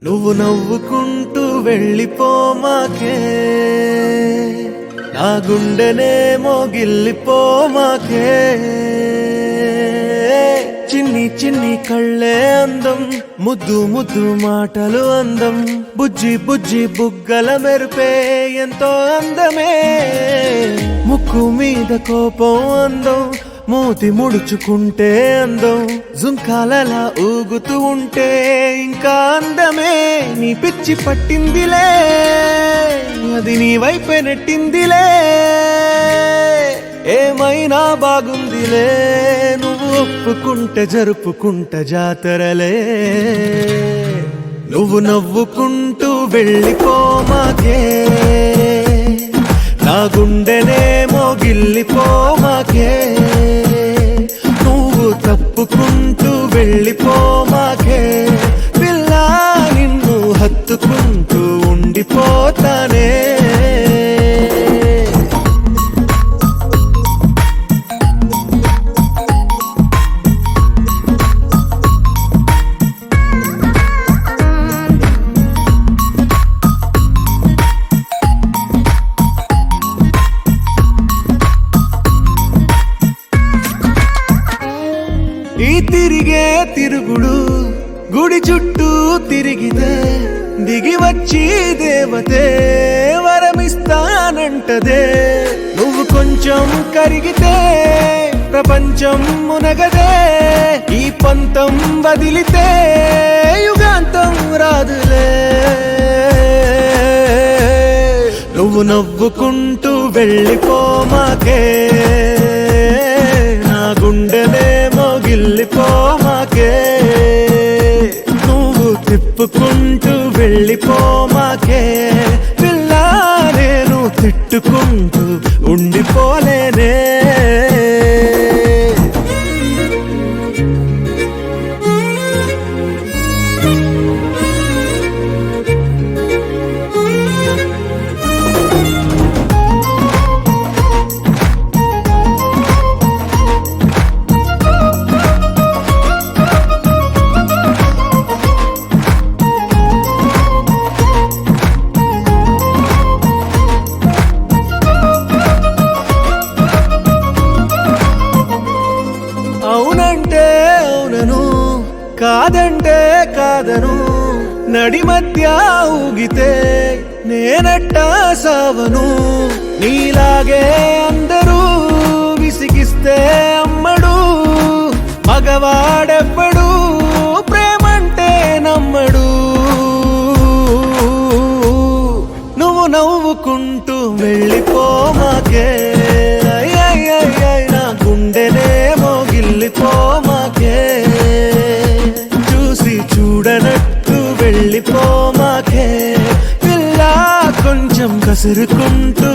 నువ్వు నవ్వుకుంటూ వెళ్ళిపోమాకే, నా గుండెనేమో గిల్లిపోమాకే. చిన్ని చిన్ని కళ్ళే అందం, ముద్దు ముద్దు మాటలు అందం, బుజ్జి బుజ్జి బుగ్గల మెరుపే ఎంతో అందమే. ముక్కు మీద కోపం అందం, మూతి ముడుచుకుంటే అందం, జుంకాలలా ఊగుతూ ఉంటే ఇంకా అందమే. నీ పిచ్చి పట్టిందిలే, అది నీ వైపే నెట్టిందిలే. ఏమైనా బాగుందిలే, నువ్వు ఒప్పుకుంటే జరుపుకుంట జాతరలే. నువ్వు నవ్వుకుంటూ వెళ్ళిపోమాకే, నా గుండెనేమో గిల్లిపోమాకే. నువ్వు తప్పుకుంటూ వెళ్ళిపోమాకే, పిల్ల నిన్ను హత్తుకుంటూ ఉండిపోతానే. ఈ తిరిగే తిరుగుడు గుడి చుట్టూ తిరిగితే, దిగి వచ్చి దేవతే వరమిస్తానంటదే. నువ్వు కొంచెం కరిగితే ప్రపంచం మునగదే. ఈ పంతం వదిలితే యుగాంతం రాదులే. నువ్వు నవ్వుకుంటూ వెళ్ళిపోమాకే, నా గుండెనేమో గిల్లిపోమాకే. నువ్వు తిప్పుకుంటూ వెళ్ళిపోమాకే, పిల్ల నేను తిట్టుకుంటూ ఉండిపోలేనే. అవునంటే అవునను, కాదంటే కాదను, నడి మధ్య ఊగితే నేనట్టా సావను. నీలాగే అందరూ విసిగిస్తే అమ్మడు, మగవాడెవ్వడు ప్రేమంటే నమ్మడు. నువ్వు నవ్వుకుంటూ వెళ్ళిపోమాకే, నా గుండెనేమో గిల్లిపోమాకే. చూసి చూడనట్టు వెళ్ళిపోమాకే, పిల్ల కొంచెం కసురుకుంటూ